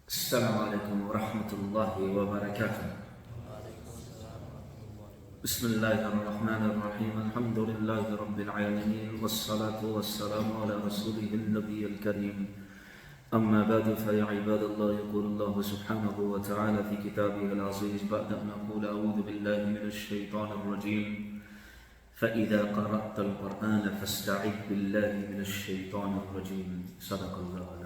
السلام عليكم ورحمة الله وبركاته. بسم الله الرحمن الرحيم. الحمد لله رب العالمين والصلاة والسلام على رسوله النبي الكريم. أما بعد فيا عباد الله، يقول الله سبحانه وتعالى في كتابه العزيز بعد أن أقول أعوذ بالله من الشيطان الرجيم فإذا قرأت القرآن فاستعذ بالله من الشيطان الرجيم. صدق الله العظيم.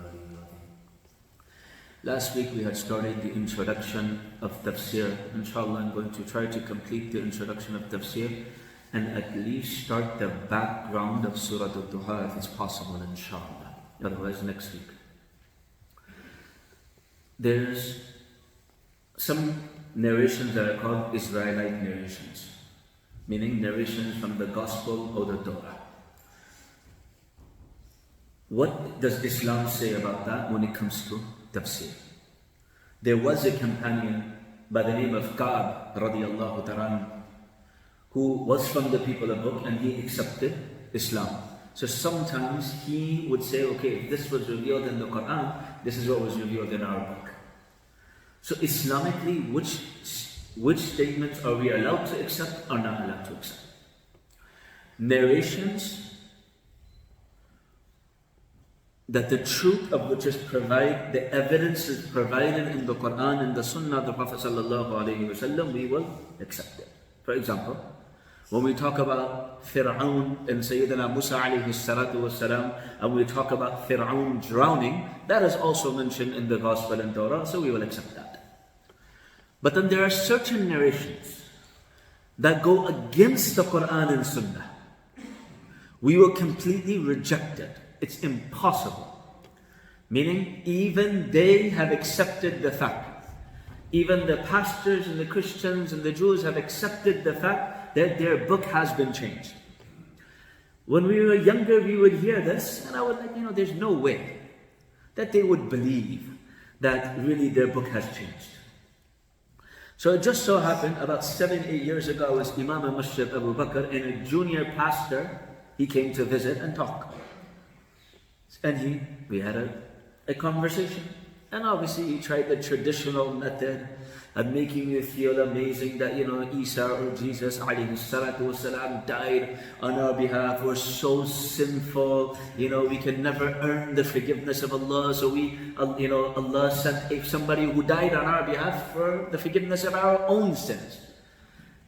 Last week we had started the introduction of Tafseer. Inshallah, I'm going to try to complete the introduction of Tafseer and at least start the background of Surah Duha if it's possible, inshallah. Otherwise, next week. There's some narrations that are called Israelite narrations, meaning narrations from the Gospel or the Torah. What does Islam say about that when it comes to Tafseer? There was a companion by the name of Ka'b radiallahu ta'ala who was from the people of book and he accepted Islam. So sometimes he would say, okay, if this was revealed in the Quran, this is what was revealed in our book. So Islamically, which statements are we allowed to accept or not allowed to accept? Narrations that the truth of which is provided, the evidence is provided in the Quran and the Sunnah of the Prophet sallallahu alaihi wasallam, we will accept it. For example, when we talk about Fir'aun and Sayyidina Musa alayhi salatu wasalam, and we talk about Fir'aun drowning, that is also mentioned in the Gospel and Torah, so we will accept that. But then there are certain narrations that go against the Quran and Sunnah. We will completely reject it. It's impossible. Meaning, even they have accepted the fact. Even the pastors and the Christians and the Jews have accepted the fact that their book has been changed. When we were younger, we would hear this, and I was like, there's no way that they would believe that really their book has changed. So it just so happened, about 7-8 years ago, I was Imam al-Masjid Abu Bakr, and a junior pastor, he came to visit and talk. And we had a conversation. And obviously he tried the traditional method of making you feel amazing that, Isa or Jesus alayhi salatu wasalam died on our behalf. We're so sinful. We can never earn the forgiveness of Allah. So Allah sent somebody who died on our behalf for the forgiveness of our own sins.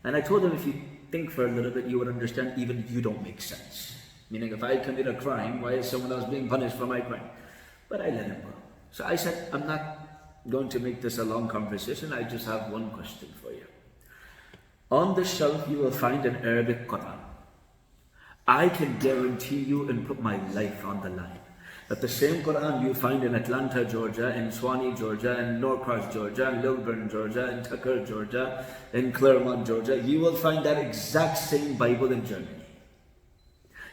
And I told him, if you think for a little bit, you would understand even you don't make sense. Meaning, if I commit a crime, why is someone else being punished for my crime? But I let him go. So I said, I'm not going to make this a long conversation. I just have one question for you. On the shelf, you will find an Arabic Quran. I can guarantee you and put my life on the line that the same Quran you find in Atlanta, Georgia, in Swanee, Georgia, in Norcross, Georgia, in Lilburn, Georgia, in Tucker, Georgia, in Claremont, Georgia, you will find that exact same Bible in Germany.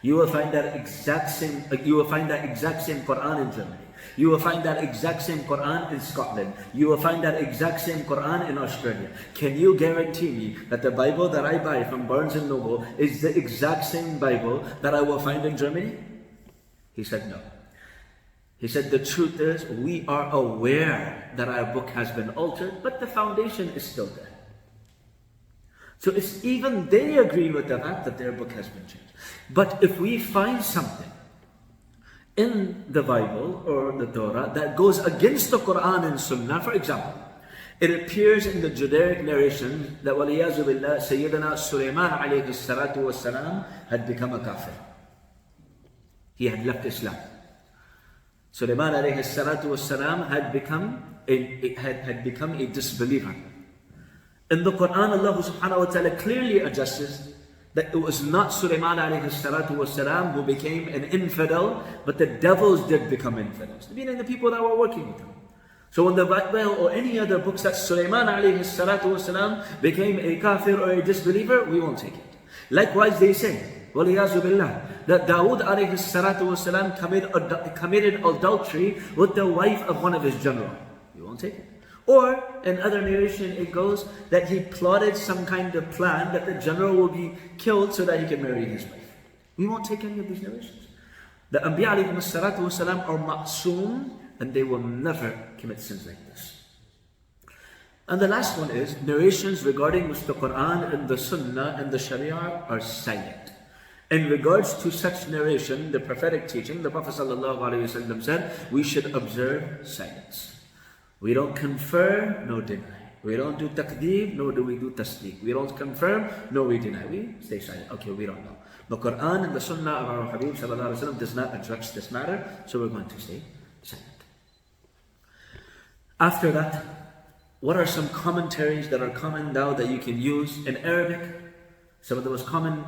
You will find that exact same Quran in Germany. You will find that exact same Quran in Scotland. You will find that exact same Quran in Australia. Can you guarantee me that the Bible that I buy from Barnes & Noble is the exact same Bible that I will find in Germany? He said no. He said the truth is we are aware that our book has been altered, but the foundation is still there. So it's even they agree with the fact that their book has been changed. But if we find something in the Bible or the Torah that goes against the Quran and Sunnah, for example, it appears in the Judaic narration that waliyazu billah, Sayyidina Sulaiman alayhi salatu wasalam had become a kafir. He had left Islam. Sulaiman alayhi salatu wasalam had become a disbeliever. In the Quran, Allah subhanahu wa ta'ala clearly addresses that it was not Sulaiman alayhi salatu wasalam who became an infidel, but the devils did become infidels, meaning the people that were working with him. So in the Bible or any other books that Sulaiman alayhi salatu wasalam became a kafir or a disbeliever, we won't take it. Likewise, they say, waliyazu billah, that Dawood alayhi salatu wasalam committed adultery with the wife of one of his generals. We won't take it. Or, in other narration, it goes that he plotted some kind of plan that the general will be killed so that he can marry his wife. We won't take any of these narrations. The Anbiya alayhi salatu wasalam are ma'soom and they will never commit sins like this. And the last one is, narrations regarding which the Quran and the Sunnah and the Sharia are silent. In regards to such narration, the prophetic teaching, the Prophet ﷺ said, we should observe silence. We don't confer, no deny. We don't do taqdeem, nor do we do tasdeeq. We don't confirm, nor we deny. We stay silent. Okay, we don't know. The Quran and the Sunnah of our Habib ﷺ does not address this matter, so we're going to stay silent. After that, what are some commentaries that are common now that you can use in Arabic? Some of the most common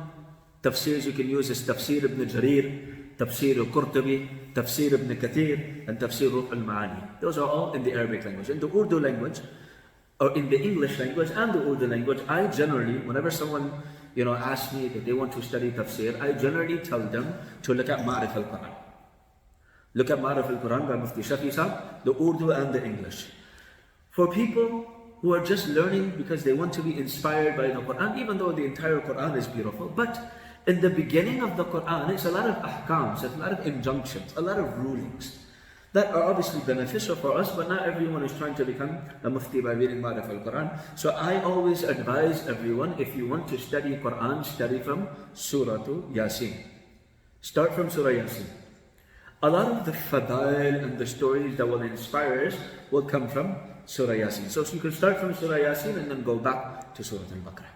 tafseers you can use is Tafseer ibn Jarir, Tafseer al-Qurtubi, Tafseer ibn Kathir, and Tafseer Ruh al-Ma'ani. Those are all in the Arabic language. In the Urdu language, or in the English language and the Urdu language, I generally, whenever someone asks me that they want to study tafsir, I generally tell them to look at Ma'rif al-Quran. Look at Ma'rif al-Quran by Mufti Samir, the Urdu and the English. For people who are just learning because they want to be inspired by the Quran, even though the entire Quran is beautiful, but in the beginning of the Quran, it's a lot of ahkams, it's a lot of injunctions, a lot of rulings that are obviously beneficial for us, but not everyone is trying to become a mufti by reading Ma'rif al-Quran. So I always advise everyone, if you want to study Quran, study from Surah Yasin. Start from Surah Yasin. A lot of the fadail and the stories that will inspire us will come from Surah Yasin. So you can start from Surah Yasin and then go back to Surah Al-Baqarah.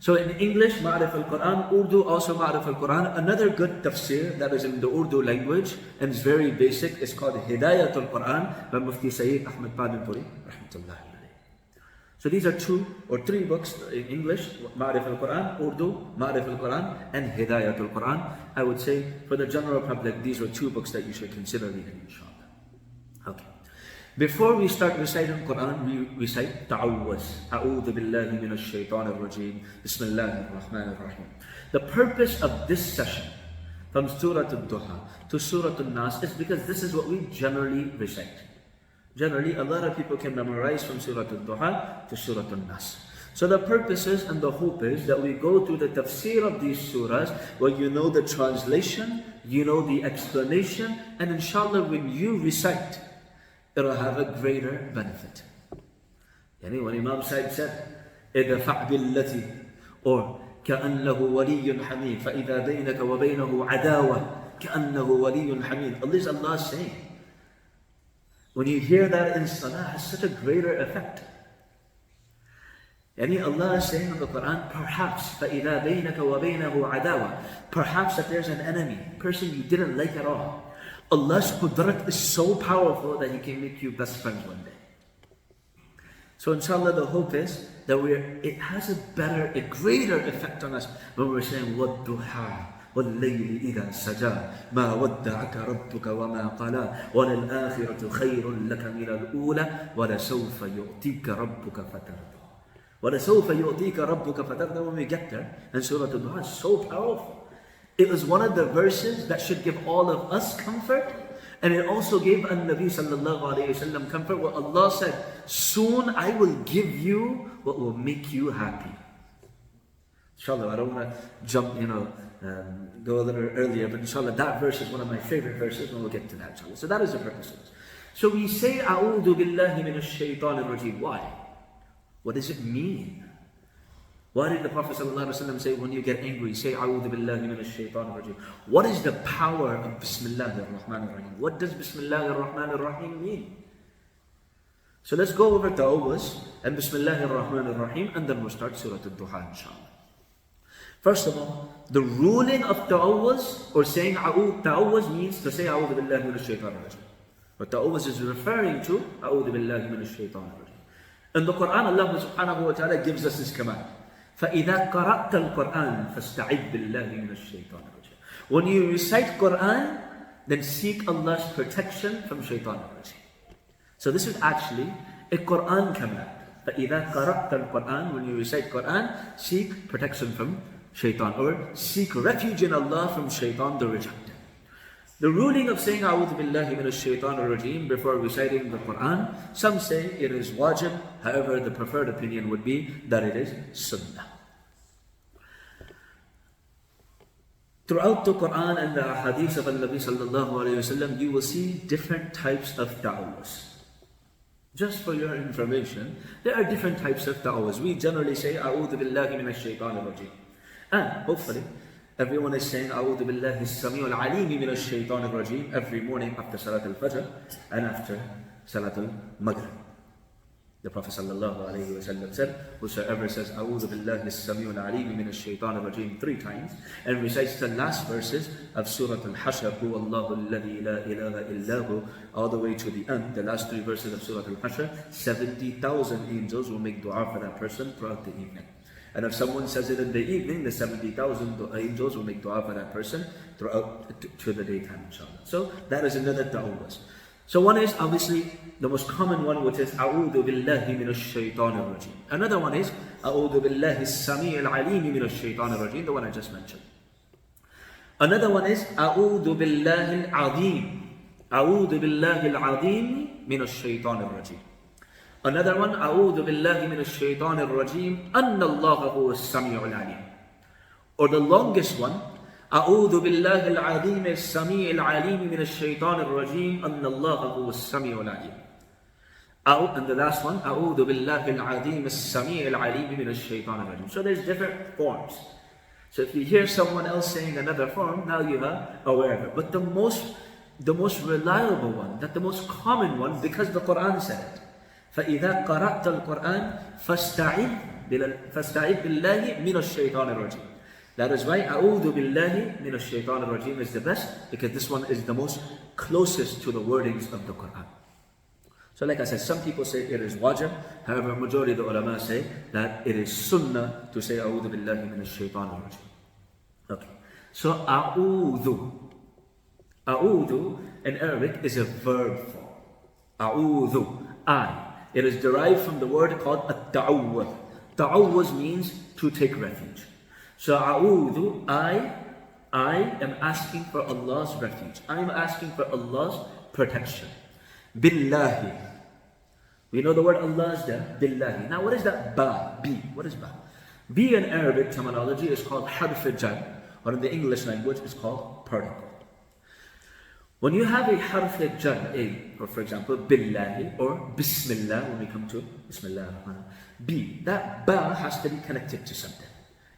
So in English, Ma'rif al-Quran, Urdu also Ma'rif al-Quran. Another good tafsir that is in the Urdu language and is very basic is called Hidayatul Quran by Mufti Sayyid Ahmad Padinpuri, rahmatullahi alayhi. So these are 2 or 3 books in English, Ma'rif al-Quran, Urdu, Ma'rif al-Quran, and Hidayatul Quran. I would say for the general public, these are 2 books that you should consider reading, inshallah. Okay. Before we start reciting Quran, we recite Ta'awwaz. A'udhu billahi minash shaitanir rajeem. Bismillahir rahmanir rahim. The purpose of this session, from Surah Duha to Surah Naas, is because this is what we generally recite. Generally, a lot of people can memorize from Surah Duha to Surah Naas. So the purpose is and the hope is that we go through the tafsir of these surahs where you know the translation, you know the explanation, and inshallah when you recite, it'll have a greater benefit. Yani when Imam Said said, إِدْفَعْ بِالَّتِي or كَأَنَّهُ وَلِيٌّ حَمِيدٌ فَإِذَا بَيْنَكَ وَبَيْنَهُ عَدَاوَةٌ كَأَنَّهُ وَلِيٌّ حَمِيدٌ. At least Allah is saying, when you hear that in salah, it has such a greater effect. Yani Allah is saying in the Quran, perhaps فَإِذَا بَيْنَكَ وَبَيْنَهُ عَدَاوَةٌ, perhaps that there's an enemy, person you didn't like at all. Allah's qudrat is so powerful that He can make you best friends one day. So inshallah the hope is that it has a greater effect on us when we're saying وَالضُّحَى وَاللَّيْلِ إِذَا سَجَى مَا وَدَّعَكَ رَبُّكَ وَمَا قَلَى وَلَلْآخِرَةُ خَيْرٌ لَكَ مِنَ الْأُولَى وَلَسَوْفَ يُؤْتِيكَ رَبُّكَ فَتَرْضَى. وَلَسَوْفَ يُؤْتِيكَ رَبُّكَ فَتَرْضَى. When we get there, and Surah Duha is so powerful. It was one of the verses that should give all of us comfort, and it also gave An-Nabi sallallahu alayhi wasallam comfort where Allah said, soon I will give you what will make you happy. Inshallah, I don't want to jump, go a little earlier, but inshallah that verse is one of my favorite verses and we'll get to that inshallah. So that is the purpose of this. So we say, A'udhu billahi minash shaitanir rajeem. Why? What does it mean? Why did the Prophet ﷺ say when you get angry, say A'udhu billahi minash shaitanir rajeem? What is the power of Bismillahir Rahmanir Rahim? What does Bismillahir Rahmanir Rahim mean? So let's go over Ta'awwaz and Bismillahir Rahmanir Rahim and then we'll start Surah Duha inshallah. First of all, the ruling of Ta'awwaz or saying Ta'awwaz means to say A'udhu billahi minash shaitanir rajeem. But Ta'awwaz is referring to A'udhu billahi minash shaitanir rajeem. In the Quran, Allah subhanahu wa ta'ala gives us this command. فَإِذَا قَرَأْتَ الْقُرْآنَ فَاسْتَعِذْ بِاللَّهِ مِنَ الشَّيْطَانِ الرَّجِيمِ. When you recite Quran, then seek Allah's protection from shaitan al-rajim. So this is actually a Quran command. فَإِذَا قَرَأْتَ الْقُرْآنَ, when you recite Quran, seek protection from shaitan or seek refuge in Allah from shaitan the rejected. The ruling of saying A'udhu billahi minash shaitanir rajeem before reciting the Quran, some say it is wajib, however the preferred opinion would be that it is sunnah. Throughout the Quran and the hadith of Nabi sallallahu alayhi wasallam, you will see different types of da'was. Just for your information, there are different types of da'was. We generally say, A'udhu billahi minash shaitanir rajim. And hopefully, everyone is saying, A'udhu billahi as-sami'ul alimi minash shaitanir rajim every morning after Salatul Fajr and after Salatul Maghrib. The Prophet sallallahu alayhi wa sallam said, whosoever says, A'udhu billahi as-sami'ul alimi minash shaitanir rajim 3 times and recites the last verses of Surah Al-Hashr, Huwa Allahu alladhi la ilaha illahu, all the way to the end, the last 3 verses of Surah Al-Hashr, 70,000 angels will make dua for that person throughout the evening. And if someone says it in the evening, the 70,000 angels will make dua for that person throughout to the daytime, inshallah. So that is another da'wah. So one is obviously the most common one, which is A'udhu billahi minash shaitanir rajim. Another one is A'udhu billahi as-sami'il alimi minash shaitanir rajim, the one I just mentioned. Another one is A'udhu billahi al-azim. A'udhu billahi al-azim minash shaitanir rajim. Another one, A'udhu billahi minash shaitanir rajim, Anna Allah huwa as-sami'ul alim. Or the longest one, أعوذ بالله العظيم السميع العليم من الشيطان الرجيم أن الله هو السميع العليم. And the last one, أعوذ بالله العظيم السميع العليم من الشيطان الرجيم. So there's different forms. So if you hear someone else saying another form, now you are aware of it. But the most reliable one, that the most common one, because the Quran said it. فإذا قرأت القرآن فاستعذ بالله من الشيطان الرجيم. That is why A'udhu billahi minash shaitanir rajim is the best, because this one is the most closest to the wordings of the Quran. So like I said, some people say it is wajib, however majority of the ulama say that it is sunnah to say A'udhu billahi minash shaitanir rajim. Okay, so A'udhu. A'udhu in Arabic is a verb form. A'udhu, I. It is derived from the word called at-ta'awwud. Ta'awwud means to take refuge. So A'udhu, I am asking for Allah's refuge. I am asking for Allah's protection. Billahi. We know the word Allah is there. Billahi. Now what is that ba? B. What is ba? B in Arabic terminology is called harf jar, or in the English language is called particle. When you have a harf jar, or for example, billahi or bismillah, when we come to bismillah, B, that ba has to be connected to something.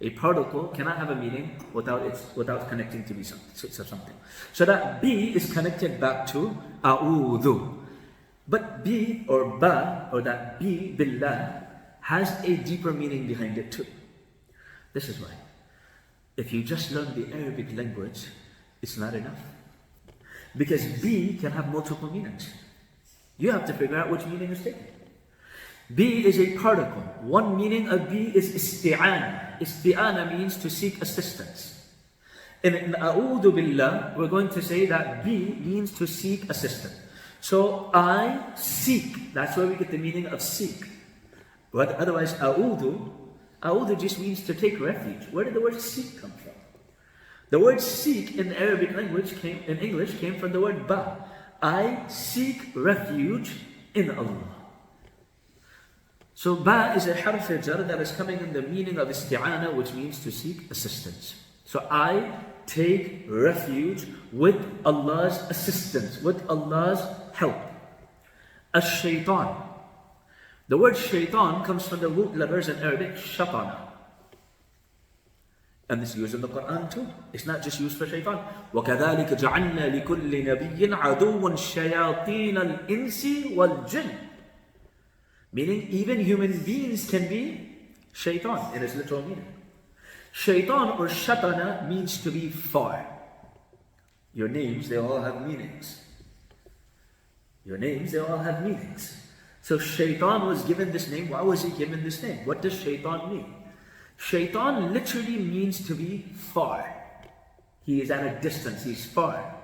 A particle cannot have a meaning without connecting to something. So that B is connected back to A'udhu. But B or Ba, or that B, Billah, has a deeper meaning behind it too. This is why, if you just learn the Arabic language, it's not enough. Because B can have multiple meanings. You have to figure out which meaning is taken. B is a particle. One meaning of B is isti'ana. Isti'ana means to seek assistance. In A'udhu Billah, we're going to say that B means to seek assistance. So I seek. That's where we get the meaning of seek. But otherwise, A'udhu just means to take refuge. Where did the word seek come from? The word seek in the Arabic language in English came from the word ba. I seek refuge in Allah. So ba is a harf jar that is coming in the meaning of isti'ana, which means to seek assistance. So I take refuge with Allah's assistance, with Allah's help. Ash-shaytan. The word shaytan comes from the root letters in Arabic, shatana. And it's used in the Quran too. It's not just used for shaytan. وَكَذَلِكَ جَعَلْنَا لِكُلِّ نَبِيٍّ عَدُوًّا شَيَاطِينَ الْإِنسِ وَالْجِنِّ. Meaning even human beings can be shaitan in its literal meaning. Shaitan or shatana means to be far. Your names, they all have meanings. Your names, they all have meanings. So shaitan was given this name. Why was he given this name? What does shaitan mean? Shaitan literally means to be far. He is at a distance, he's far.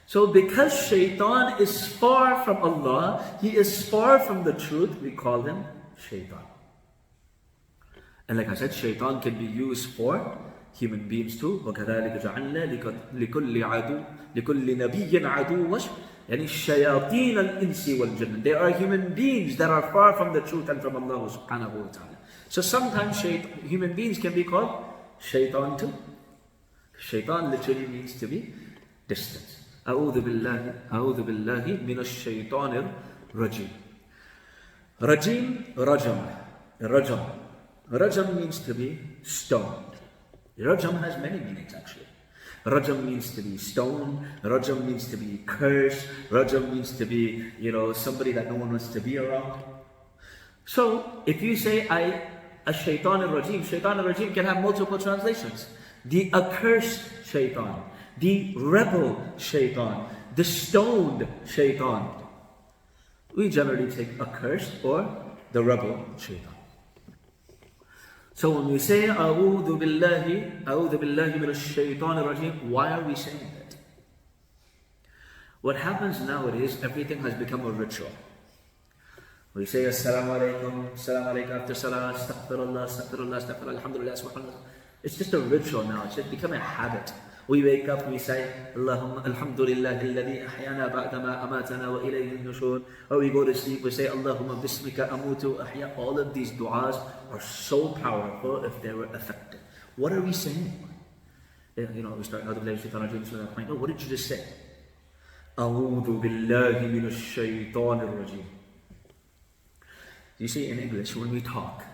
So because shaitan is far from Allah, he is far from the truth, we call him shaitan. And like I said, shaitan can be used for human beings too. وَكَذَلِكَ جَعَلْنَا لِكُلِّ نَبِيٍّ عَدُوًّا يعني الشياطين الإنس والجن. They are human beings that are far from the truth and from Allah subhanahu wa ta'ala. So sometimes human beings can be called shaitan too. Shaitan literally means to be distant. أعوذ بالله من الشيطان الرجيم. Rajam. Rajam means to be stoned. Rajam has many meanings actually. Rajam means to be stoned. Rajam means to be cursed. Rajam means to be, somebody that no one wants to be around. So, if you say, a shaitan al-rajim can have multiple translations. The accursed shaitan, the rebel shaitan, the stoned shaitan. We generally take accursed or the rebel shaitan. So when we say A'udhu billahi minash shaitanir rajim, why are we saying that? What happens nowadays, everything has become a ritual. We say Assalamu alaikum after salah, astaghfirullah, alhamdulillah, subhanallah. It's just a ritual now, it's just become a habit. We wake up, we say, Alhamdulillah, alladhi ahyana ba'dama amatana wa ilayhi nushur. Or we go to sleep, we say, Allahumma bismika amutu ahya. All of these du'as are so powerful if they were effective. What are we saying? We start, no, what did you just say? A'udhu billahi minash shaitanir rajim. You see, in English, when we talk,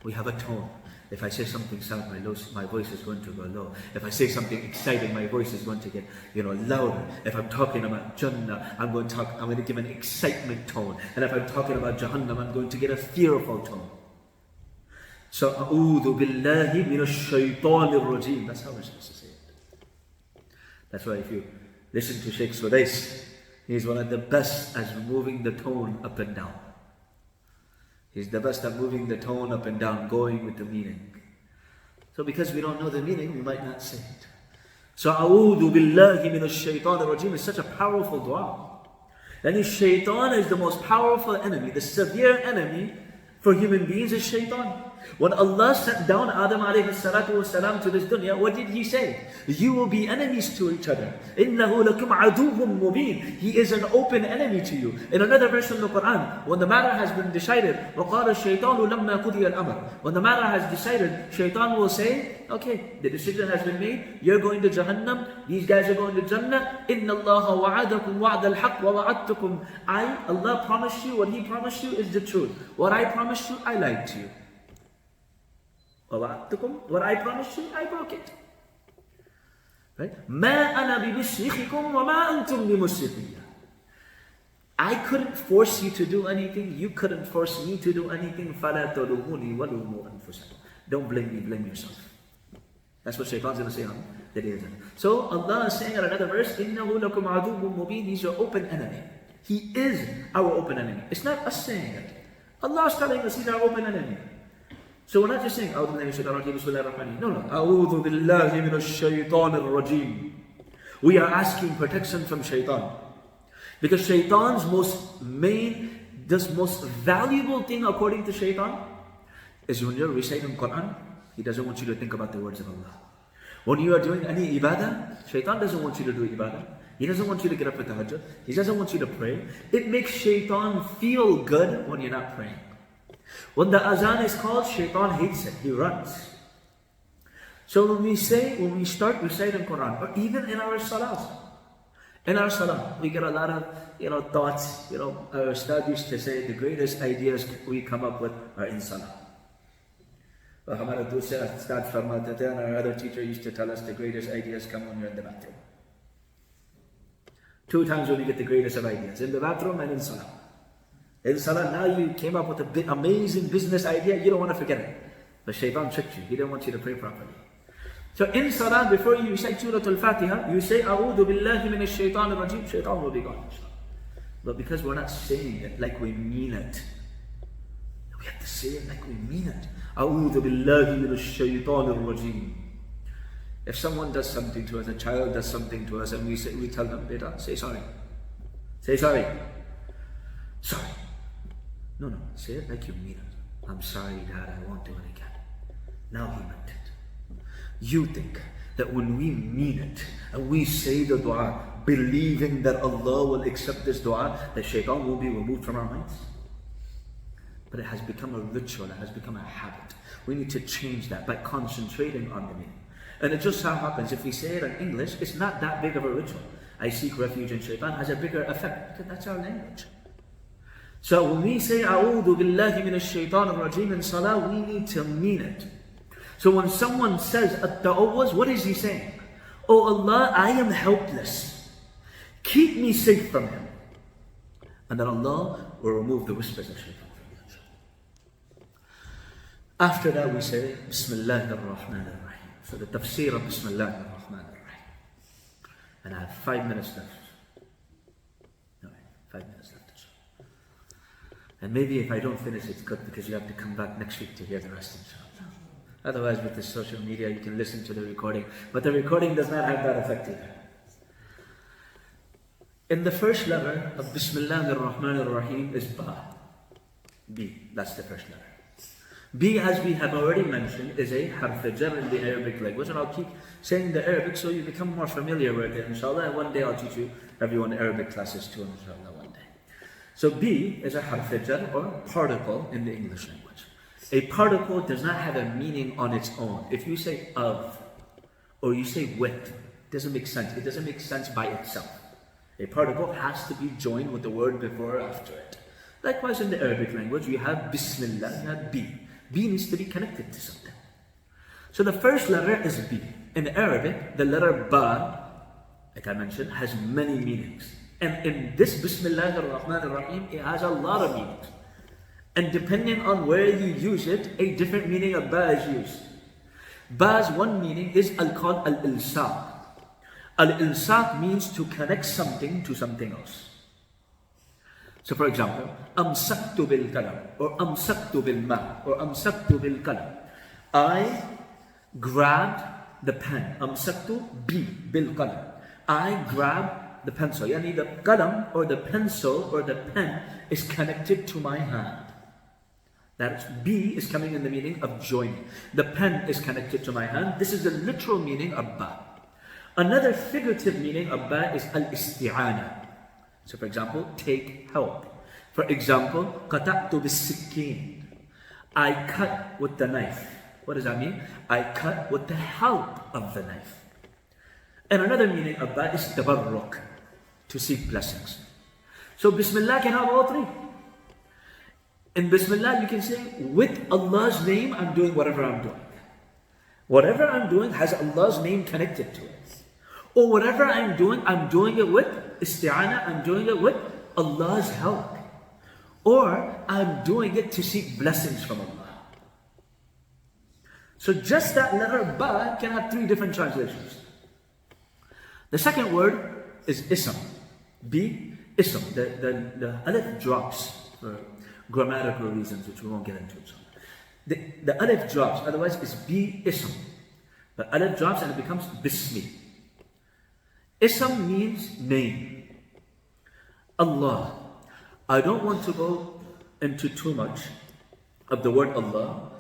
we have a tone. If I say something sad, my voice is going to go low. If I say something exciting, my voice is going to get, louder. If I'm talking about Jannah, I'm going to give an excitement tone. And if I'm talking about Jahannam, I'm going to get a fearful tone. So, A'udhu billahi minash shaitanir rajim. That's how we're supposed to say it. That's why if you listen to Sheikh Sudais, he's one of the best at moving the tone up and down. He's the best at moving the tone up and down, going with the meaning. So because we don't know the meaning, we might not say it. So, A'udhu billahi minash shaitanir rajim is such a powerful dua. And shaitan is the most powerful enemy, the severe enemy for human beings is shaitan. When Allah sent down Adam alayhi salatu wasalam to this dunya, what did He say? You will be enemies to each other. إِنَّهُ لَكُمْ عَدُوٌّ مُبِينٌ. He is an open enemy to you. In another verse in the Quran, when the matter has been decided, وَقَالَ الشَّيْطَانُ لَمَّا قُضِيَ الْأَمْرُ. When the matter has decided, shaitan will say, okay, the decision has been made, you're going to Jahannam, these guys are going to Jannah. إِنَّ اللَّهَ وَعَدَكُمْ وَعْدَ الْحَقِّ وَوَعَدْتُكُمْ. Allah promised you, what He promised you is the truth. What I promised you, I lied to you. What I promised you, I broke it. Right? مَا أَنَا بِمُصْرِخِكُمْ وَمَا أَنْتُمْ بِمُصْرِخِيَّ. I couldn't force you to do anything. You couldn't force me to do anything. فَلَا تَلُومُونِي وَلُومُوا أَنفُسَكُمْ. Don't blame me, blame yourself. That's what Shaitan's going to say on the day of Jannah. So Allah is saying in another verse, إِنَّهُ لَكُمْ عَدُوٌّ مُبِينٌ. He's your open enemy. He is our open enemy. It's not us saying it. Allah is telling us He's our open enemy. So we're not just saying, no. A'udhu billahi minash shaitanir rajim. We are asking protection from shaitan. Because shaitan's most valuable thing according to shaitan is when you're reciting Quran, he doesn't want you to think about the words of Allah. When you are doing any ibadah, shaitan doesn't want you to do ibadah. He doesn't want you to get up with the tahajjud. He doesn't want you to pray. It makes shaitan feel good when you're not praying. When the azan is called, shaitan hates it. He runs. So when we start reciting Quran, or even in our salahs, we get a lot of thoughts. Our ustad used to say the greatest ideas we come up with are in salah. Our other teacher used to tell us the greatest ideas come when you're in the bathroom. 2 times when you get the greatest of ideas, in the bathroom and in salah. In salah, now you came up with a big, amazing business idea, you don't want to forget it. But shaitan tricked you, he didn't want you to pray properly. So in salah, before you recite Surah Al-Fatiha, you say, A'udhu billahi minash shaitanir rajim, shaitan will be gone. But because we're not saying it like we mean it, we have to say it like we mean it. A'udhu billahi minash shaitanir rajim. If someone does something to us, a child does something to us, and we tell them, beta, say sorry. Say sorry. Sorry. No, say it like you mean it. I'm sorry, Dad, I won't do it again. Now he meant it. You think that when we mean it, and we say the dua, believing that Allah will accept this dua, that shaitan will be removed from our minds? But it has become a ritual, it has become a habit. We need to change that by concentrating on the meaning. And it just so happens, if we say it in English, it's not that big of a ritual. I seek refuge in shaitan has a bigger effect, because that's our language. So when we say, A'udhu billahi minash shaitan ar-rajim in salah, we need to mean it. So when someone says, At-ta'awwaz, what is he saying? Oh Allah, I am helpless. Keep me safe from him. And then Allah will remove the whispers of shaitan from you. After that we say, Bismillah ar-Rahman ar-Rahim. So the Tafseer of Bismillah ar-Rahman ar-Rahim. And I have 5 minutes left. No, 5 minutes left. And maybe if I don't finish, it's good because you have to come back next week to hear the rest, inshallah. Otherwise, with the social media, you can listen to the recording. But the recording does not have that effect either. In the first letter of Bismillah ar-Rahman ar-Rahim is Ba. B. That's the first letter. B, as we have already mentioned, is a harf jar in the Arabic language. And I'll keep saying the Arabic so you become more familiar with it, inshallah. And one day I'll teach you everyone Arabic classes too, inshallah, one day. So B is a harf jar or particle in the English language. A particle does not have a meaning on its own. If you say of or you say with, it doesn't make sense. It doesn't make sense by itself. A particle has to be joined with the word before or after it. Likewise in the Arabic language, you have Bismillah, you have B. B needs to be connected to something. So the first letter is B. In Arabic, the letter Ba, like I mentioned, has many meanings. And in this Bismillah ar-Rahman ar-Rahim, it has a lot of meanings. And depending on where you use it, a different meaning of Ba is used. Ba's one meaning is called al-ilsaq. Al-ilsaq means to connect something to something else. So for example, amsaktu bil kalam, or amsaktu bil ma, or amsaktu bil kalam. I grabbed the pen. Amsaktu bi bil kalam. I grabbed the pencil. Yani the kalam or the pencil or the pen is connected to my hand. That B is coming in the meaning of joining. The pen is connected to my hand. This is the literal meaning of Ba. Another figurative meaning of Ba is al-isti'ana. So for example, take help. For example, qata'tu bis-sikkin. I cut with the knife. What does that mean? I cut with the help of the knife. And another meaning of Ba is tabarruk, to seek blessings. So Bismillah can have all three. In Bismillah you can say, with Allah's name I'm doing whatever I'm doing. Whatever I'm doing has Allah's name connected to it. Or whatever I'm doing it with isti'ana, I'm doing it with Allah's help. Or I'm doing it to seek blessings from Allah. So just that letter Ba can have three different translations. The second word is ism. B, ism. The alif drops for grammatical reasons, which we won't get into. The alif drops, otherwise it's B, ism. The alif drops and it becomes bismi. Ism means name. Allah. I don't want to go into too much of the word Allah.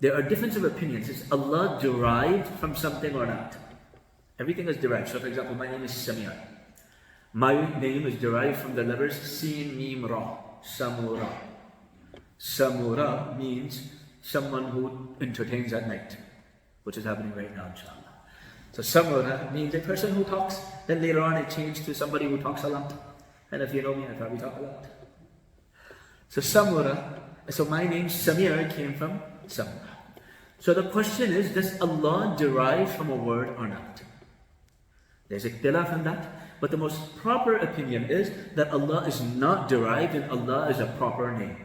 There are difference of opinions. Is Allah derived from something or not? Everything is derived. So for example, my name is Samir. My name is derived from the letters Sin, Mim, Ra. Samura. Samura means someone who entertains at night, which is happening right now, inshallah. So Samura means a person who talks. Then later on it changed to somebody who talks a lot. And if you know me, I probably talk a lot. So Samura, so my name Samir came from Samura. So the question is, does Allah derive from a word or not? There's ikhtilaf in that. But the most proper opinion is that Allah is not derived and Allah is a proper name.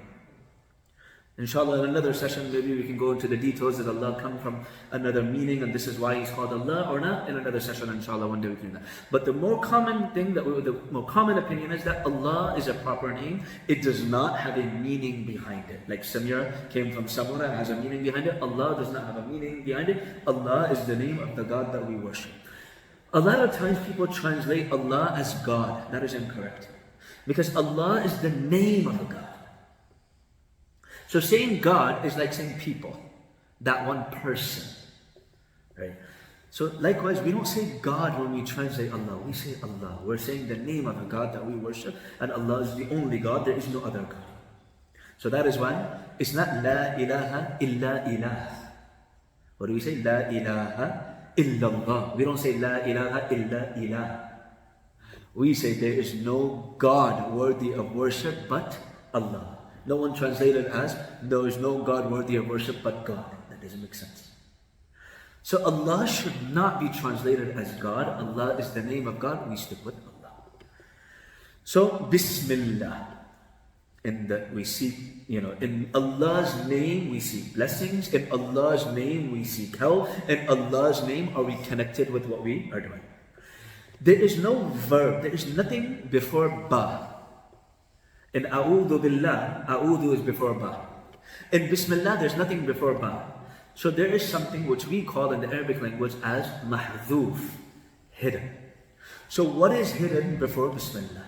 Inshallah, in another session, maybe we can go into the details that Allah come from another meaning and this is why He's called Allah or not. In another session, inshallah, one day we can do that. But the more common thing, the more common opinion is that Allah is a proper name. It does not have a meaning behind it. Like Samir came from Samura and has a meaning behind it. Allah does not have a meaning behind it. Allah is the name of the God that we worship. A lot of times people translate Allah as God. That is incorrect. Because Allah is the name of a God. So saying God is like saying people. That one person. Right? So likewise, we don't say God when we translate Allah. We say Allah. We're saying the name of a God that we worship. And Allah is the only God. There is no other God. So that is why it's not La ilaha illa ilah. What do we say? La ilaha illallah. We don't say la ilaha illa ilah. We say there is no God worthy of worship but Allah. No one translated as there is no God worthy of worship but God. That doesn't make sense. So Allah should not be translated as God. Allah is the name of God. We stick with Allah. So Bismillah. We seek, in Allah's name we seek blessings. In Allah's name we seek help. In Allah's name are we connected with what we are doing. There is no verb. There is nothing before ba. In A'udhu Billah, A'udhu is before ba. In Bismillah, there's nothing before ba. So there is something which we call in the Arabic language as mahdhuf, hidden. So what is hidden before Bismillah?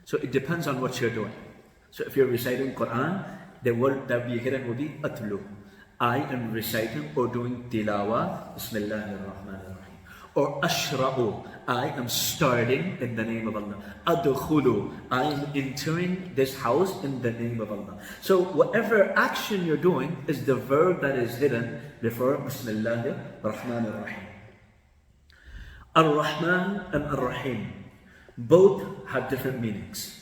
So it depends on what you're doing. So if you're reciting Quran, the word that will be hidden will be atlu. I am reciting or doing tilawa, Bismillahir Rahmanir Rahim. Or ashra'u, I am starting in the name of Allah. Adkhulu, I am entering this house in the name of Allah. So whatever action you're doing is the verb that is hidden before Bismillahir Rahmanir Rahim. Ar-Rahman and Ar-Rahim both have different meanings.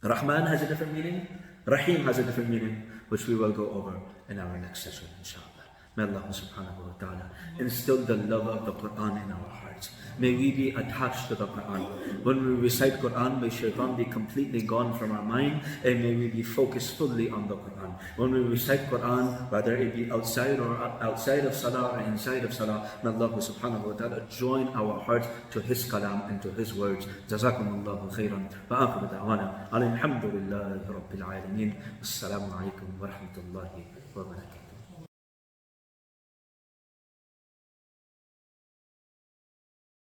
Rahman has a different meaning, Rahim has a different meaning, which we will go over in our next session, inshallah. May Allah subhanahu wa ta'ala instill the love of the Quran in our hearts. May we be attached to the Quran. When we recite Quran, may shaitan be completely gone from our mind, and may we be focused fully on the Quran. When we recite Quran, whether it be outside of Salah or inside of Salah, may Allah subhanahu wa ta'ala join our hearts to His kalam and to His words. Jazakumullahu khairan. Wa akhiru da'wana. Alhamdulillahi rabbil alameen. Assalamu alaikum wa rahmatullahi wa barakatuh.